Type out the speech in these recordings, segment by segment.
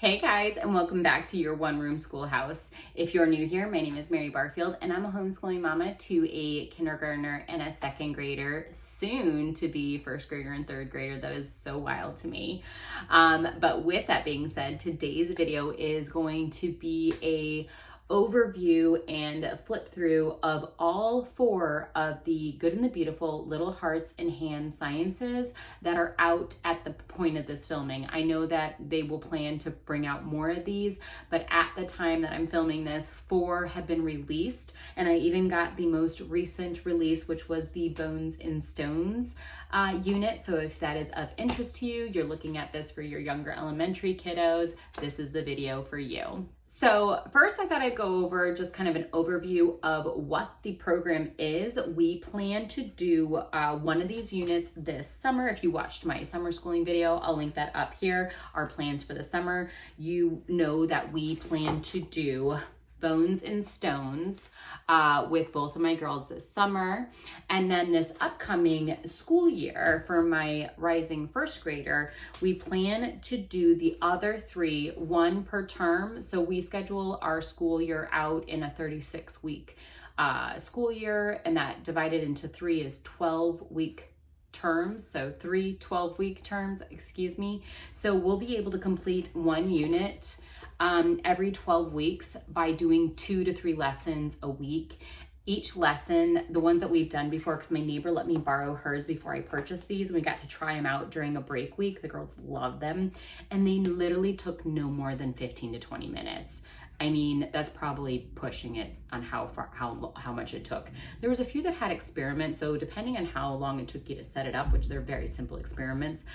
Hey guys, and welcome back to your One Room Schoolhouse. If you're new here, my name is Mary Barfield, and I'm a homeschooling mama to a kindergartner and a second grader, soon to be first grader and third grader. That is so wild to me. But with that being said, today's video is going to be a overview and flip through of all 4 of the Good and the Beautiful Little Hearts and Hands sciences that are out at the point of this filming. I know that they will plan to bring out more of these, but at the time that I'm filming this, 4 have been released, and I even got the most recent release, which was the Bones and Stones unit. So if that is of interest to you, you're looking at this for your younger elementary kiddos, this is the video for you. So first I thought I'd go over just kind of an overview of what the program is. We plan to do one of these units this summer. If you watched my summer schooling video, I'll link that up here. Our plans for the summer. You know that we plan to do Bones and Stones with both of my girls this summer. And then this upcoming school year for my rising first grader, we plan to do the other 3, 1 per term. So we schedule our school year out in a 36-week school year, and that divided into 3 is 12-week terms, so 3 12-week terms, excuse me. So we'll be able to complete 1 unit every 12 weeks by doing 2 to 3 lessons a week. Each lesson, the ones that we've done before, because my neighbor let me borrow hers before I purchased these, and we got to try them out during a break week. The girls love them, and they literally took no more than 15 to 20 minutes. I mean, that's probably pushing it on how much it took. There was a few that had experiments, so depending on how long it took you to set it up, which they're very simple experiments,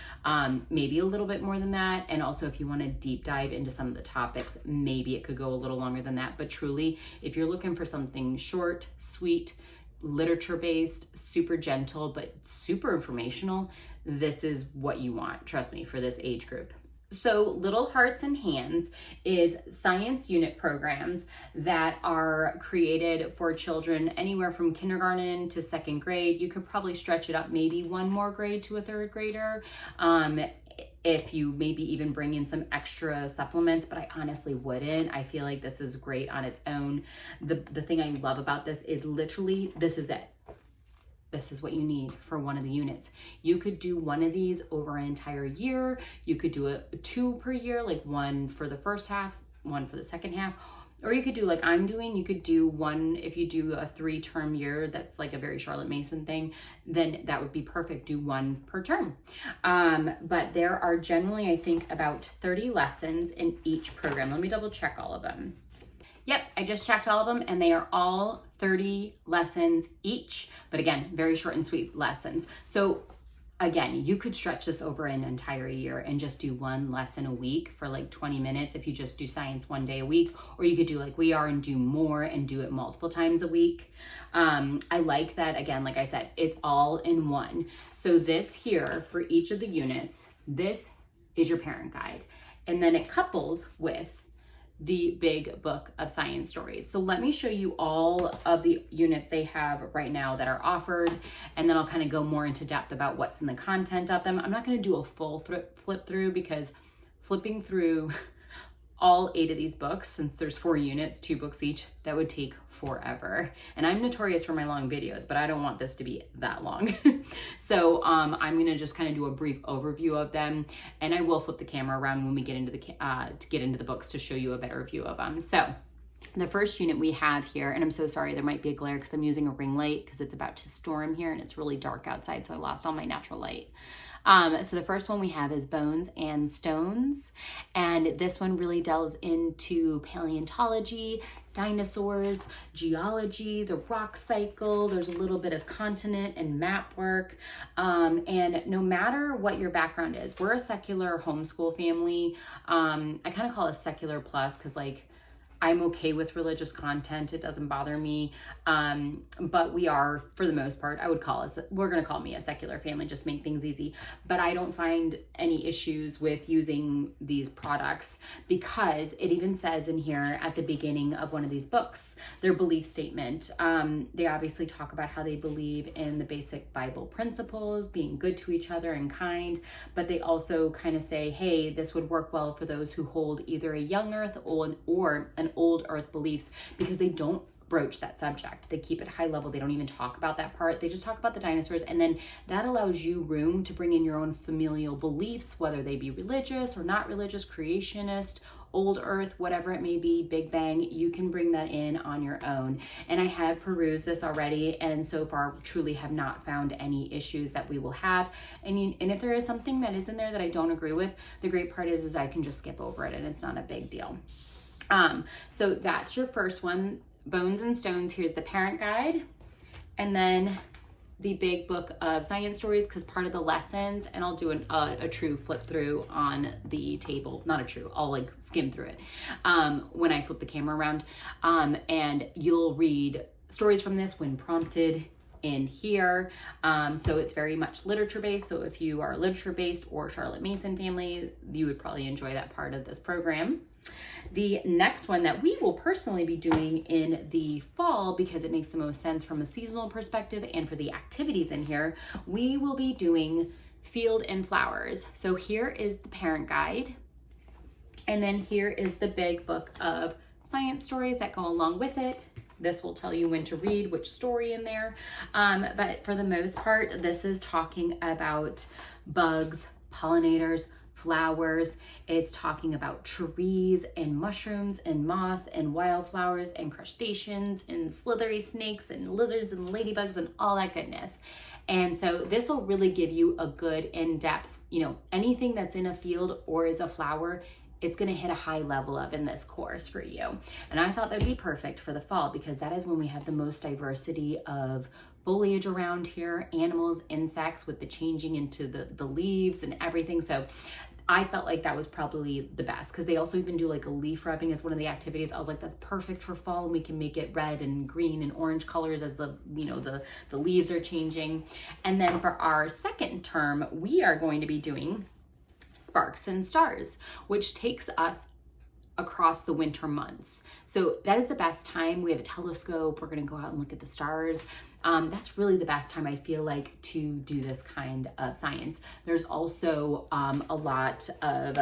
maybe a little bit more than that. And also if you want to deep dive into some of the topics, maybe it could go a little longer than that. But truly, if you're looking for something short, sweet, literature-based, super gentle, but super informational, this is what you want, trust me, for this age group. So Little Hearts and Hands is science unit programs that are created for children anywhere from kindergarten to second grade. You could probably stretch it up maybe 1 more grade to a 3rd grader. If you maybe even bring in some extra supplements, but I honestly wouldn't. I feel like this is great on its own. The thing I love about this is literally, this is it. This is what you need for 1 of the units. You could do 1 of these over an entire year. You could do 2 per year, like 1 for the first half, 1 for the second half. Or you could do like I'm doing, you could do 1, if you do a 3-term year, that's like a very Charlotte Mason thing, then that would be perfect, do 1 per term. But there are generally, I think, about 30 lessons in each program. Let me double check all of them. Yep, I just checked all of them, and they are all 30 lessons each, but again, very short and sweet lessons. So again, you could stretch this over an entire year and just do 1 lesson a week for like 20 minutes if you just do science 1 day a week, or you could do like we are and do more and do it multiple times a week. I like that, again, like I said, it's all in one. So this here for each of the units, this is your parent guide, and then it couples with the big book of science stories. So let me show you all of the units they have right now that are offered, and then I'll kind of go more into depth about what's in the content of them. I'm not going to do a full flip through, because flipping through all 8 of these books, since there's 4 units, 2 books each, that would take forever. And I'm notorious for my long videos, but I don't want this to be that long. So I'm going to just kind of do a brief overview of them, and I will flip the camera around when we get into the books to show you a better view of them. So the first unit we have here, and I'm so sorry there might be a glare because I'm using a ring light because it's about to storm here and it's really dark outside, so I lost all my natural light. So the first one we have is Bones and Stones, and this one really delves into paleontology, dinosaurs, geology, the rock cycle. There's a little bit of continent and map work. And no matter what your background is, we're a secular homeschool family. I kind of call it secular plus because, like, I'm okay with religious content. It doesn't bother me. But we are, for the most part, we're going to call me a secular family, just make things easy. But I don't find any issues with using these products, because it even says in here at the beginning of one of these books, their belief statement. They obviously talk about how they believe in the basic Bible principles, being good to each other and kind, but they also kind of say, hey, this would work well for those who hold either a young earth or an old earth beliefs, because they don't broach that subject. They keep it high level. They don't even talk about that part. They just talk about the dinosaurs, and then that allows you room to bring in your own familial beliefs, whether they be religious or not religious, creationist, old earth, whatever it may be, Big Bang. You can bring that in on your own. And I have perused this already, and so far truly have not found any issues that we will have. And if there is something that is in there that I don't agree with, the great part is I can just skip over it, and it's not a big deal. So that's your first one, Bones and Stones. Here's the parent guide, and then the big book of science stories, because part of the lessons, and I'll do a true flip through on the table, not a true, I'll like skim through it when I flip the camera around, and you'll read stories from this when prompted in here. So it's very much literature based. So if you are literature based or Charlotte Mason family, you would probably enjoy that part of this program. The next one that we will personally be doing in the fall, because it makes the most sense from a seasonal perspective and for the activities in here, we will be doing Field and Flowers. So here is the parent guide, and then here is the big book of science stories that go along with it. This will tell you when to read which story in there. But for the most part, this is talking about bugs, pollinators, flowers. It's talking about trees and mushrooms and moss and wildflowers and crustaceans and slithery snakes and lizards and ladybugs and all that goodness. And so this will really give you a good in-depth, anything that's in a field or is a flower, it's going to hit a high level of in this course for you. And I thought that would be perfect for the fall, because that is when we have the most diversity of foliage around here, animals, insects, with the changing into the leaves and everything. So I felt like that was probably the best, because they also even do like a leaf rubbing as one of the activities. I was like, that's perfect for fall, and we can make it red and green and orange colors as the leaves are changing. And then for our second term, we are going to be doing Sparks and Stars, which takes us across the winter months. So that is the best time. We have a telescope. We're going to go out and look at the stars. That's really the best time, I feel like, to do this kind of science. There's also a lot of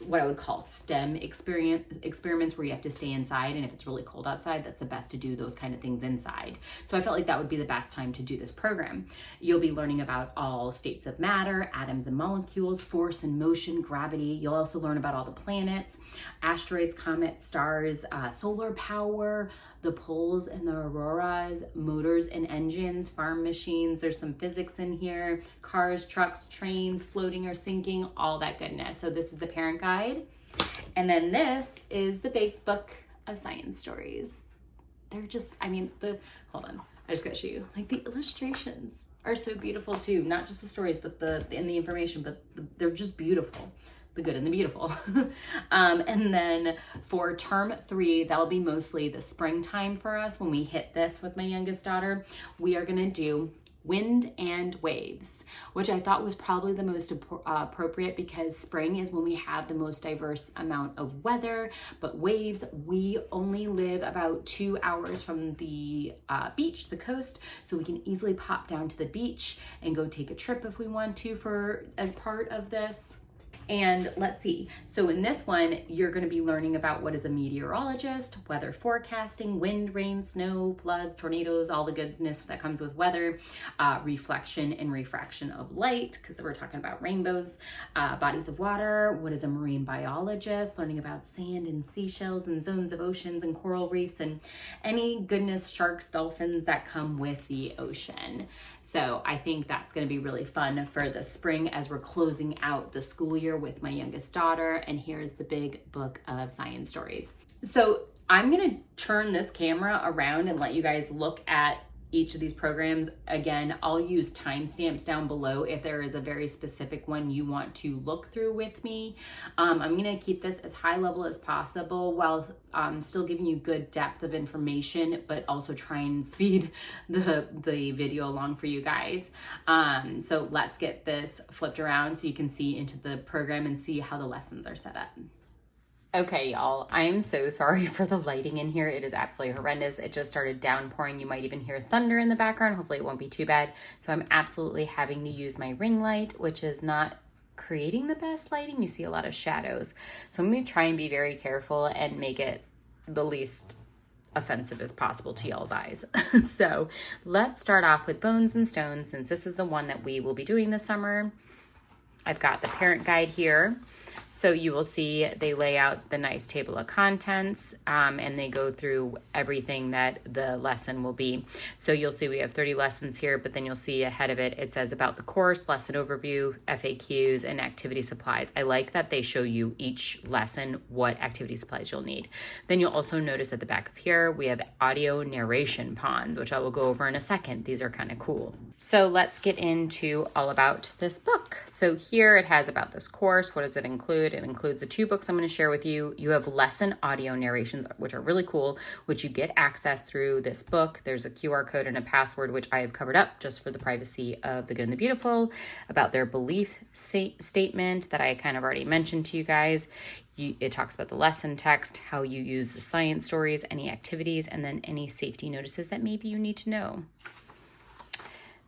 what I would call STEM experiments where you have to stay inside, and if it's really cold outside, that's the best to do those kind of things inside. So I felt like that would be the best time to do this program. You'll be learning about all states of matter, atoms and molecules, force and motion, gravity. You'll also learn about all the planets, asteroids, comets, stars, solar power, the poles and the auroras, motors and engines, farm machines. There's some physics in here, cars, trucks, trains, floating or sinking, all that goodness. So this is the parent guide. And then this is the big book of science stories. They're just, hold on, I just gotta show you. Like, the illustrations are so beautiful too. Not just the stories, but the information, but they're just beautiful. The good and the beautiful. And then for term 3, that'll be mostly the springtime for us. When we hit this with my youngest daughter, we are gonna do Wind and Waves, which I thought was probably the most appropriate, because spring is when we have the most diverse amount of weather. But waves, we only live about 2 hours from the beach, the coast, so we can easily pop down to the beach and go take a trip if we want to as part of this. And let's see, so in this one, you're going to be learning about what is a meteorologist, weather forecasting, wind, rain, snow, floods, tornadoes, all the goodness that comes with weather, reflection and refraction of light, because we're talking about rainbows, bodies of water, what is a marine biologist, learning about sand and seashells and zones of oceans and coral reefs and any goodness, sharks, dolphins that come with the ocean. So I think that's going to be really fun for the spring as we're closing out the school year with my youngest daughter. And here's the big book of science stories. So I'm going to turn this camera around and let you guys look at each of these programs. Again, I'll use timestamps down below if there is a very specific one you want to look through with me. I'm going to keep this as high level as possible while still giving you good depth of information, but also try and speed the video along for you guys. So let's get this flipped around so you can see into the program and see how the lessons are set up. Okay, y'all, I am so sorry for the lighting in here. It is absolutely horrendous. It just started downpouring. You might even hear thunder in the background. Hopefully it won't be too bad. So I'm absolutely having to use my ring light, which is not creating the best lighting. You see a lot of shadows. So I'm going to try and be very careful and make it the least offensive as possible to y'all's eyes. So let's start off with Bones and Stones, since this is the one that we will be doing this summer. I've got the parent guide here. So you will see they lay out the nice table of contents, and they go through everything that the lesson will be. So you'll see we have 30 lessons here, but then you'll see ahead of it, it says about the course, lesson overview, FAQs, and activity supplies. I like that they show you each lesson what activity supplies you'll need. Then you'll also notice at the back of here, we have audio narration ponds, which I will go over in a second. These are kind of cool. So let's get into all about this book. So here it has about this course. What does it include? It includes the 2 books I'm going to share with you. You have lesson audio narrations, which are really cool, which you get access through this book. There's a QR code and a password, which I have covered up just for the privacy of the good and the beautiful, about their belief statement that I kind of already mentioned to you guys. It talks about the lesson text, how you use the science stories, any activities, and then any safety notices that maybe you need to know.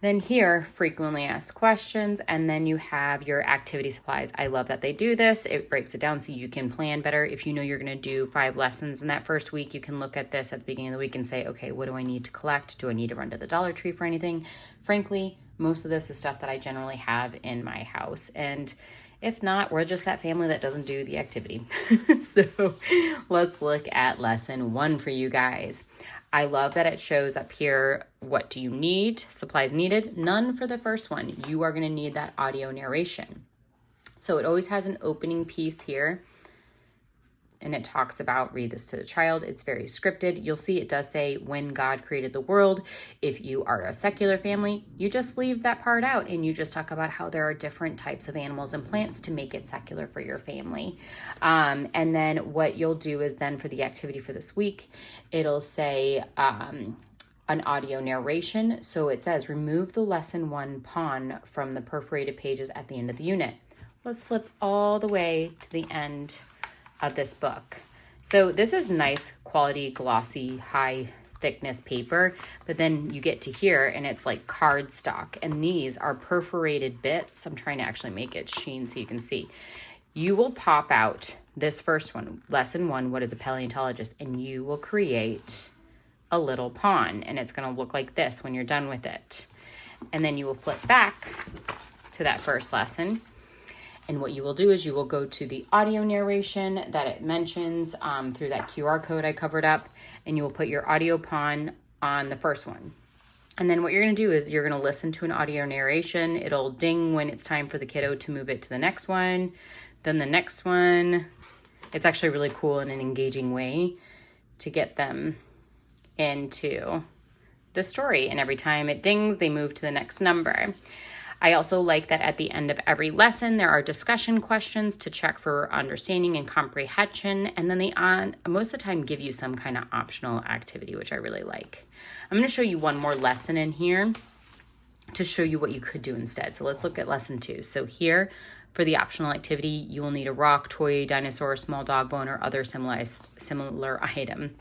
Then here, frequently asked questions, and then you have your activity supplies. I love that they do this. It breaks it down so you can plan better. If you know you're going to do 5 lessons in that first week, you can look at this at the beginning of the week and say, okay, what do I need to collect? Do I need to run to the Dollar Tree for anything? Frankly, most of this is stuff that I generally have in my house. And if not, we're just that family that doesn't do the activity. So let's look at lesson 1 for you guys. I love that it shows up here, what do you need? Supplies needed, none for the first one. You are going to need that audio narration. So it always has an opening piece here, and it talks about read this to the child. It's very scripted. You'll see it does say when God created the world. If you are a secular family, you just leave that part out and you just talk about how there are different types of animals and plants to make it secular for your family. And then what you'll do is then for the activity for this week, it'll say an audio narration. So it says remove the lesson 1 pawn from the perforated pages at the end of the unit. Let's flip all the way to the end of this book. So this is nice quality, glossy, high thickness paper, but then you get to here and it's like cardstock, and these are perforated bits. I'm trying to actually make it sheen so you can see. You will pop out this first one, lesson 1, what is a paleontologist, and you will create a little pawn, and it's going to look like this when you're done with it. And then you will flip back to that first lesson. And what you will do is you will go to the audio narration that it mentions through that QR code I covered up, and you will put your audio pawn on the first one. And then what you're going to do is you're going to listen to an audio narration. It'll ding when it's time for the kiddo to move it to the next one, then the next one. It's actually really cool in an engaging way to get them into the story. And every time it dings, they move to the next number. I also like that at the end of every lesson, there are discussion questions to check for understanding and comprehension. And then they most of the time give you some kind of optional activity, which I really like. I'm going to show you one more lesson in here to show you what you could do instead. So let's look at lesson 2. So here for the optional activity, you will need a rock, toy, dinosaur, small dog bone, or other similar item.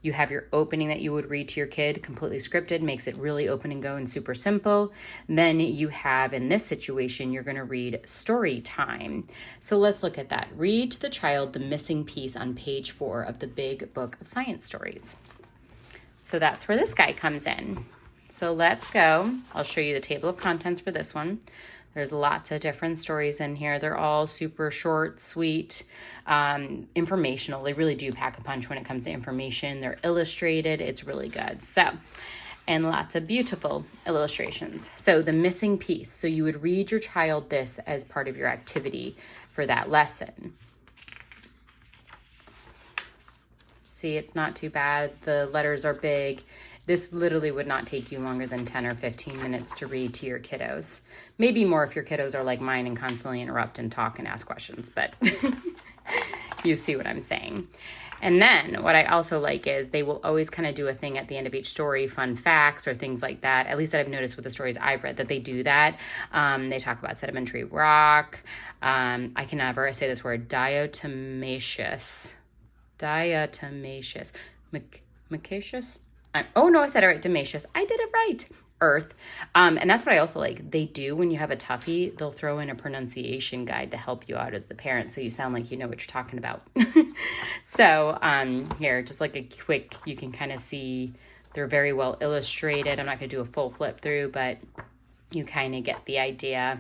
You have your opening that you would read to your kid, completely scripted, makes it really open and go and super simple. Then you have, in this situation, you're going to read story time. So let's look at that. Read to the child the missing piece on page 4 of the big book of science stories. So that's where this guy comes in. So let's go. I'll show you the table of contents for this one. There's lots of different stories in here. They're all super short, sweet, informational. They really do pack a punch when it comes to information. They're illustrated. It's really good. So, and lots of beautiful illustrations. So the missing piece. So you would read your child this as part of your activity for that lesson. See, it's not too bad. The letters are big. This literally would not take you longer than 10 or 15 minutes to read to your kiddos. Maybe more if your kiddos are like mine and constantly interrupt and talk and ask questions, but you see what I'm saying. And then what I also like is they will always kind of do a thing at the end of each story, fun facts or things like that. At least that I've noticed with the stories I've read that they do that. They talk about sedimentary rock. I can never say this word, diatomaceous. Micaceous? Oh no, I said it right, dimaceous. I did it right. Earth. And that's what I also like. They do, when you have a toughie, they'll throw in a pronunciation guide to help you out as the parent, so you sound like you know what you're talking about. So here, just like a quick, you can kind of see they're very well illustrated. I'm not going to do a full flip through, but you kind of get the idea.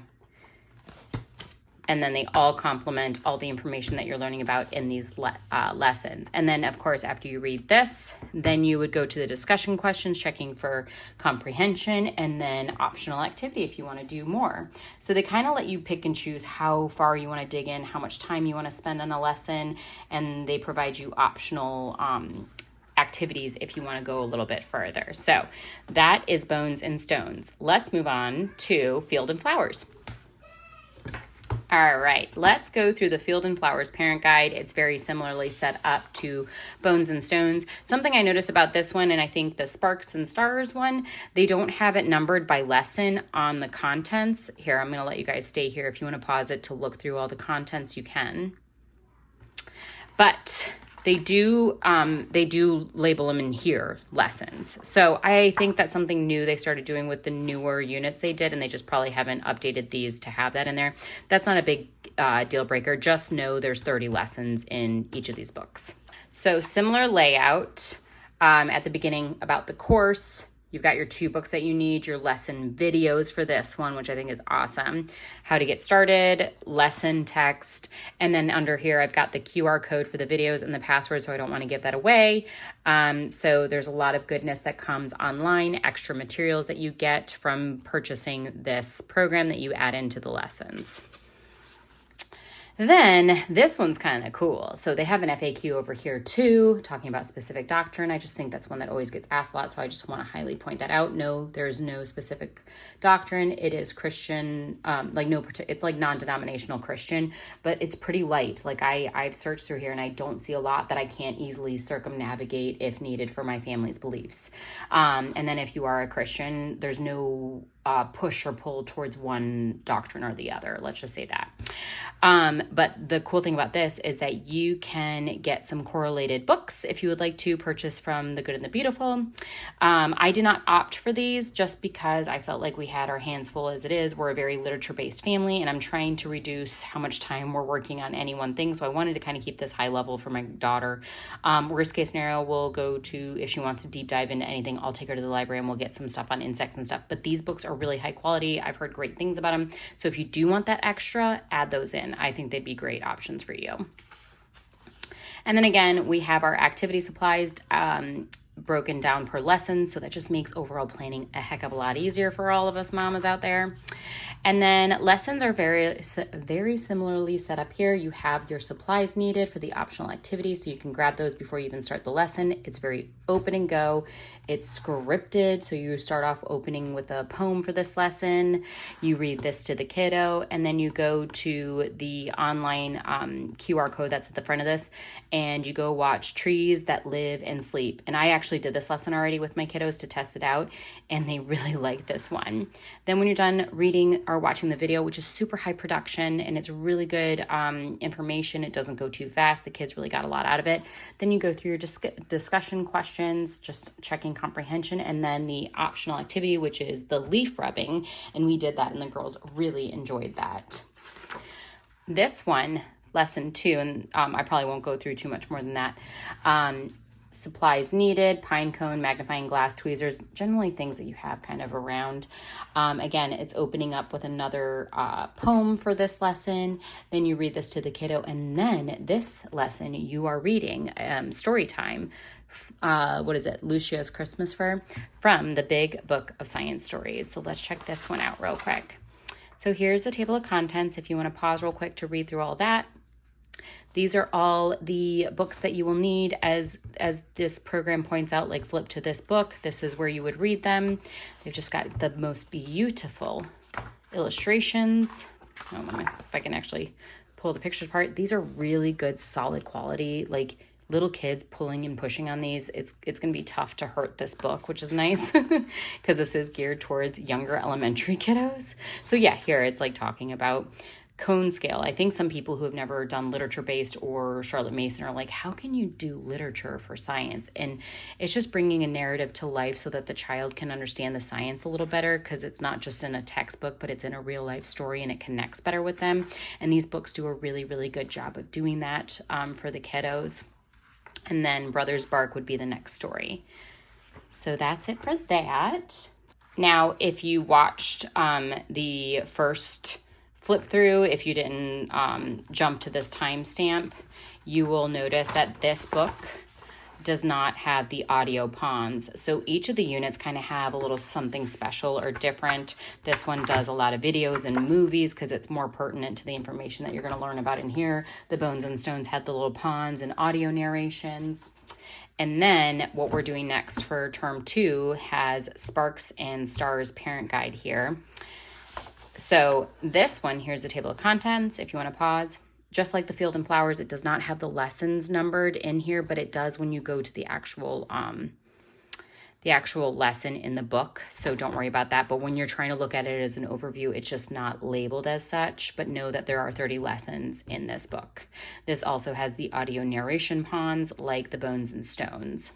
And then they all complement all the information that you're learning about in these lessons. And then, of course, after you read this, then you would go to the discussion questions, checking for comprehension, and then optional activity if you want to do more. So they kind of let you pick and choose how far you want to dig in, how much time you want to spend on a lesson, and they provide you optional activities if you want to go a little bit further. So that is Bones and Stones. Let's move on to Field and Flowers. All right, let's go through the Field and Flowers parent guide. It's very similarly set up to Bones and Stones. Something I noticed about this one, and I think the Sparks and Stars one, they don't have it numbered by lesson on the contents. Here, I'm going to let you guys stay here. If you want to pause it to look through all the contents, you can. But they do label them in here, lessons. So I think that's something new they started doing with the newer units they did, and they just probably haven't updated these to have that in there. That's not a big deal breaker. Just know there's 30 lessons in each of these books. So similar layout at the beginning about the course. You've got your 2 books that you need, your lesson videos for this one, which I think is awesome. How to get started, lesson text, and then under here I've got the QR code for the videos and the password, so I don't want to give that away. So there's a lot of goodness that comes online, extra materials that you get from purchasing this program that you add into the lessons. Then this one's kind of cool. So they have an FAQ over here too, talking about specific doctrine. I just think that's one that always gets asked a lot, so I just want to highly point that out. No, there's no specific doctrine. It is Christian, it's like non-denominational Christian, but it's pretty light. Like I've searched through here and I don't see a lot that I can't easily circumnavigate if needed for my family's beliefs. And then if you are a Christian, there's no push or pull towards one doctrine or the other. Let's just say that. But the cool thing about this is that you can get some correlated books if you would like to purchase from The Good and the Beautiful. I did not opt for these just because I felt like we had our hands full as it is. We're a very literature-based family, and I'm trying to reduce how much time we're working on any one thing. So I wanted to kind of keep this high level for my daughter. Worst case scenario, we'll go to, if she wants to deep dive into anything, I'll take her to the library and we'll get some stuff on insects and stuff. But these books are really high quality. I've heard great things about them. So if you do want that extra, add those in. I think they'd be great options for you. And then again, we have our activity supplies broken down per lesson. So that just makes overall planning a heck of a lot easier for all of us mamas out there. And then lessons are very similarly set up here. You have your supplies needed for the optional activities, so you can grab those before you even start the lesson. It's very open and go. It's scripted, so you start off opening with a poem for this lesson. You read this to the kiddo, and then you go to the online QR code that's at the front of this, and you go watch Trees That Live and Sleep. And I actually did this lesson already with my kiddos to test it out, and they really like this one. Then when you're done reading or watching the video, which is super high production and it's really good information, it doesn't go too fast, the kids really got a lot out of it, then you go through your discussion questions, just checking comprehension, and then the optional activity, which is the leaf rubbing, and we did that and the girls really enjoyed that. This one, lesson 2, and I probably won't go through too much more than that. Supplies needed, pine cone, magnifying glass, tweezers, generally things that you have kind of around. Again, it's opening up with another poem for this lesson. Then you read this to the kiddo, and then this lesson you are reading story time. What is it? Lucia's Christmas Fur from the Big Book of Science Stories. So let's check this one out real quick. So here's the table of contents if you want to pause real quick to read through all that. These are all the books that you will need as this program points out, like flip to this book. This is where you would read them. They've just got the most beautiful illustrations. Oh, let me, if I can actually pull the pictures apart. These are really good, solid quality, like little kids pulling and pushing on these. It's going to be tough to hurt this book, which is nice because this is geared towards younger elementary kiddos. So yeah, here it's like talking about cone scale. I think some people who have never done literature-based or Charlotte Mason are like, how can you do literature for science? And it's just bringing a narrative to life so that the child can understand the science a little better, because it's not just in a textbook, but it's in a real life story and it connects better with them. And these books do a really, really good job of doing that for the kiddos. And then Brothers Bark would be the next story. So that's it for that. Now, if you watched the first flip through, if you didn't jump to this timestamp, you will notice that this book does not have the audio pawns. So each of the units kind of have a little something special or different. This one does a lot of videos and movies because it's more pertinent to the information that you're going to learn about in here. The Bones and Stones had the little pawns and audio narrations. And then what we're doing next for term 2 has Sparks and Stars parent guide here. So this one, here's the table of contents if you want to pause. Just like the Field and Flowers, it does not have the lessons numbered in here, but it does when you go to the actual lesson in the book. So don't worry about that. But when you're trying to look at it as an overview, it's just not labeled as such, but know that there are 30 lessons in this book. This also has the audio narration pawns like the Bones and Stones.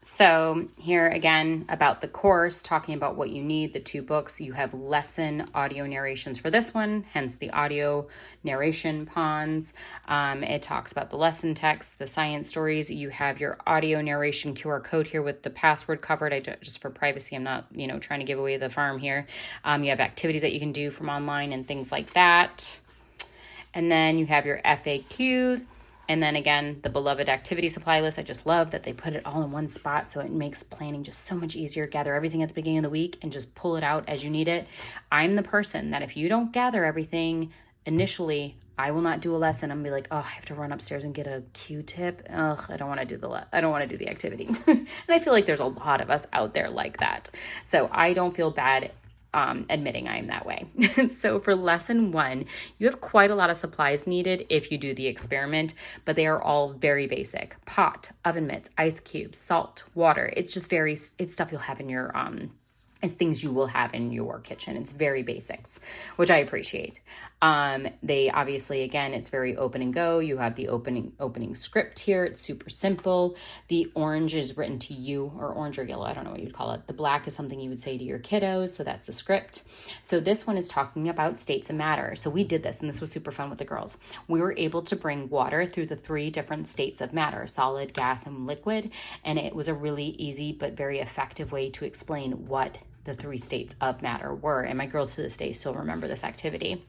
So here again about the course, talking about what you need, the 2 books. You have lesson audio narrations for this one, hence the audio narration pawns. It talks about the lesson text, the science stories. You have your audio narration QR code here with the password covered. Just for privacy, I'm not, trying to give away the farm here. You have activities that you can do from online and things like that. And then you have your FAQs. And then again, the beloved activity supply list. I just love that they put it all in one spot, so it makes planning just so much easier. Gather everything at the beginning of the week and just pull it out as you need it. I'm the person that if you don't gather everything initially, I will not do a lesson. I'm gonna be like, oh, I have to run upstairs and get a Q-tip. Ugh, I don't want to do the activity. And I feel like there's a lot of us out there like that. So I don't feel bad admitting I am that way. So for lesson 1, you have quite a lot of supplies needed if you do the experiment, but they are all very basic. Pot, oven mitts, ice cubes, salt, water. It's stuff you'll have in your, it's things you will have in your kitchen. It's very basics, which I appreciate. They obviously, again, it's very open and go. You have the opening script here. It's super simple. The orange is written to you, or orange or yellow. I don't know what you'd call it. The black is something you would say to your kiddos. So that's the script. So this one is talking about states of matter. So we did this, and this was super fun with the girls. We were able to bring water through the 3 different states of matter: solid, gas, and liquid. And it was a really easy but very effective way to explain what the 3 states of matter were. And my girls to this day still remember this activity.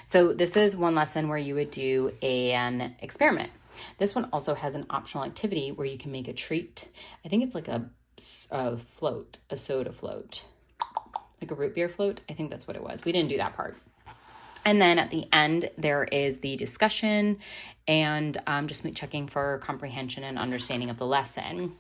So this is one lesson where you would do an experiment. This one also has an optional activity where you can make a treat. I think it's like a float, a soda float, like a root beer float. I think that's what it was. We didn't do that part. And then at the end, there is the discussion and just checking for comprehension and understanding of the lesson.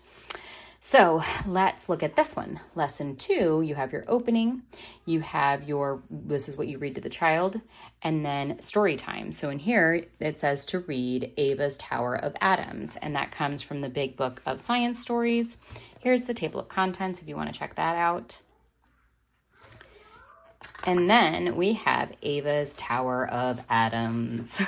So let's look at this one. Lesson 2, you have your opening, you have this is what you read to the child, and then story time. So in here, it says to read Ava's Tower of Atoms, and that comes from the Big Book of Science Stories. Here's the table of contents if you want to check that out. And then we have Ava's Tower of Atoms.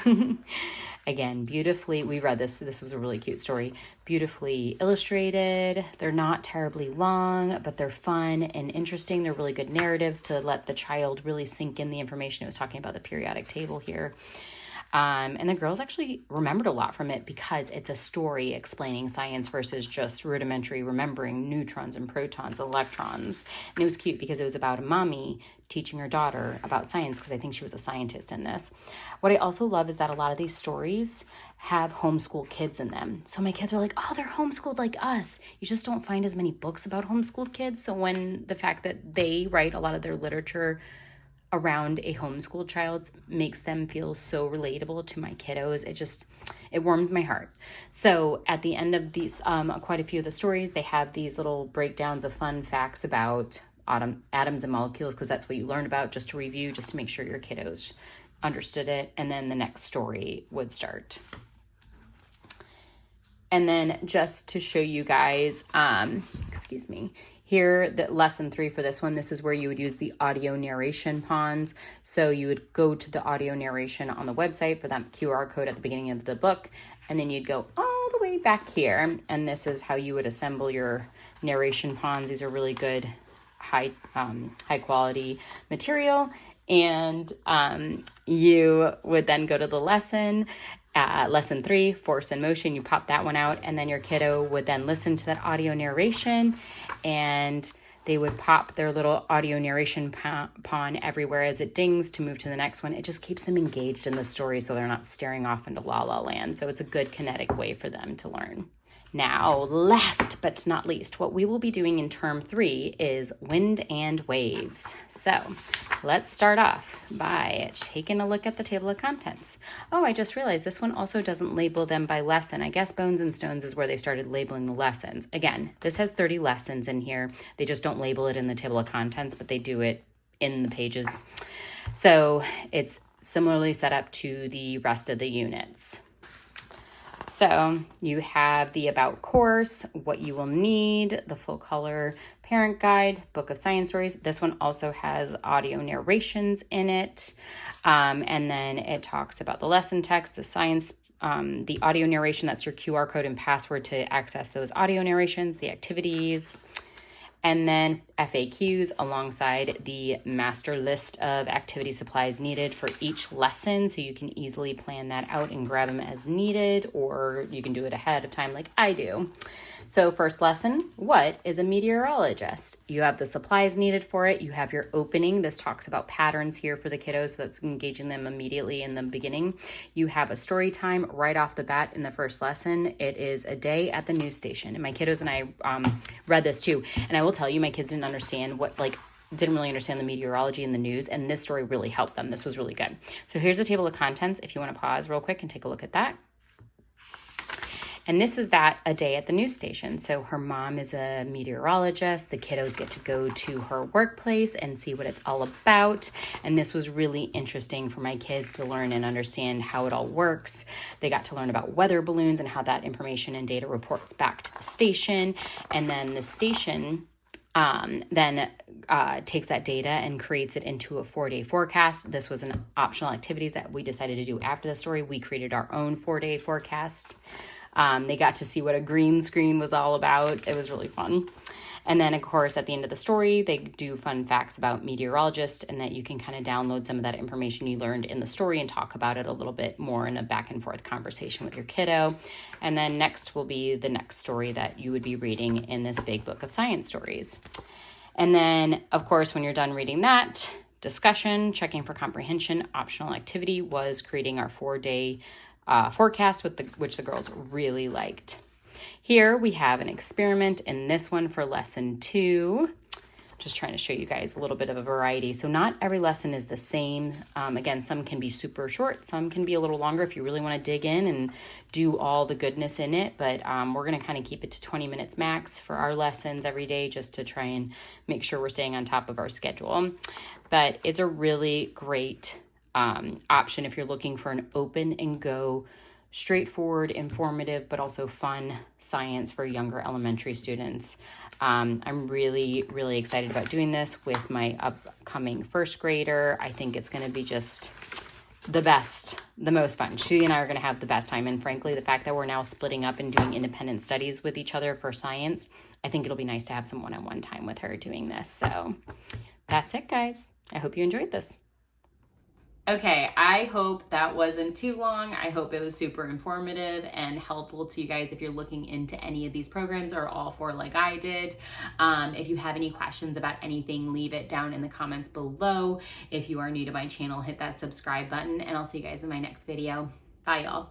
Again, beautifully, we read this. This was a really cute story. Beautifully illustrated. They're not terribly long, but they're fun and interesting. They're really good narratives to let the child really sink in the information. It was talking about the periodic table here. And the girls actually remembered a lot from it because it's a story explaining science versus just rudimentary remembering neutrons and protons, electrons. And it was cute because it was about a mommy teaching her daughter about science, because I think she was a scientist in this. What I also love is that a lot of these stories have homeschool kids in them. So my kids are like, oh, they're homeschooled like us. You just don't find as many books about homeschooled kids. So when the fact that they write a lot of their literature around a homeschool child makes them feel so relatable to my kiddos. It warms my heart. So at the end of these, quite a few of the stories, they have these little breakdowns of fun facts about atoms and molecules, because that's what you learn about, just to review, just to make sure your kiddos understood it. And then the next story would start. And then just to show you guys, here, the lesson 3 for this one, this is where you would use the audio narration pawns. So you would go to the audio narration on the website for that QR code at the beginning of the book, and then you'd go all the way back here, and this is how you would assemble your narration pawns. These are really good, high quality material, and you would then go to the lesson. Lesson 3, Force and Motion, you pop that one out, and then your kiddo would then listen to that audio narration, and they would pop their little audio narration pawn everywhere as it dings to move to the next one. It just keeps them engaged in the story so they're not staring off into la la land. So it's a good kinetic way for them to learn. Now, last but not least, what we will be doing in term 3 is wind and waves. So let's start off by taking a look at the table of contents. Oh, I just realized this one also doesn't label them by lesson. I guess Bones and Stones is where they started labeling the lessons. Again, this has 30 lessons in here. They just don't label it in the table of contents, but they do it in the pages. So it's similarly set up to the rest of the units. So you have the about course, what you will need, the full color parent guide, book of science stories. This one also has audio narrations in it. And then it talks about the lesson text, the science, the audio narration, that's your QR code and password to access those audio narrations, the activities, and then FAQs alongside the master list of activity supplies needed for each lesson. So you can easily plan that out and grab them as needed, or you can do it ahead of time like I do. So first lesson, what is a meteorologist? You have the supplies needed for it. You have your opening. This talks about patterns here for the kiddos, so that's engaging them immediately in the beginning. You have a story time right off the bat in the first lesson. It is a day at the news station. And my kiddos and I read this too. And I will tell you, my kids didn't understand didn't really understand the meteorology and the news, and this story really helped them. This was really good. So here's a table of contents if you want to pause real quick and take a look at that. And this is that a day at the news station. So her mom is a meteorologist. The kiddos get to go to her workplace and see what it's all about. And this was really interesting for my kids to learn and understand how it all works. They got to learn about weather balloons and how that information and data reports back to the station. And then the station then takes that data and creates it into a 4-day forecast. This was an optional activities that we decided to do after the story. We created our own 4-day forecast. They got to see what a green screen was all about. It was really fun. And then, of course, at the end of the story, they do fun facts about meteorologists, and that you can kind of download some of that information you learned in the story and talk about it a little bit more in a back and forth conversation with your kiddo. And then next will be the next story that you would be reading in this big book of science stories. And then, of course, when you're done reading that, discussion, checking for comprehension, optional activity was creating our 4-day forecast, which the girls really liked. Here we have an experiment in this one for lesson 2. Just trying to show you guys a little bit of a variety. So not every lesson is the same. Again, some can be super short, some can be a little longer if you really want to dig in and do all the goodness in it. But we're going to kind of keep it to 20 minutes max for our lessons every day, just to try and make sure we're staying on top of our schedule. But it's a really great option if you're looking for an open and go, straightforward, informative, but also fun science for younger elementary students. I'm really, really excited about doing this with my upcoming first grader. I think it's going to be just the best, the most fun. She and I are going to have the best time. And frankly, the fact that we're now splitting up and doing independent studies with each other for science, I think it'll be nice to have some one-on-one time with her doing this. So that's it, guys. I hope you enjoyed this. Okay, I hope that wasn't too long. I hope it was super informative and helpful to you guys if you're looking into any of these programs or all 4 like I did. If you have any questions about anything, leave it down in the comments below. If you are new to my channel, hit that subscribe button, and I'll see you guys in my next video. Bye, y'all.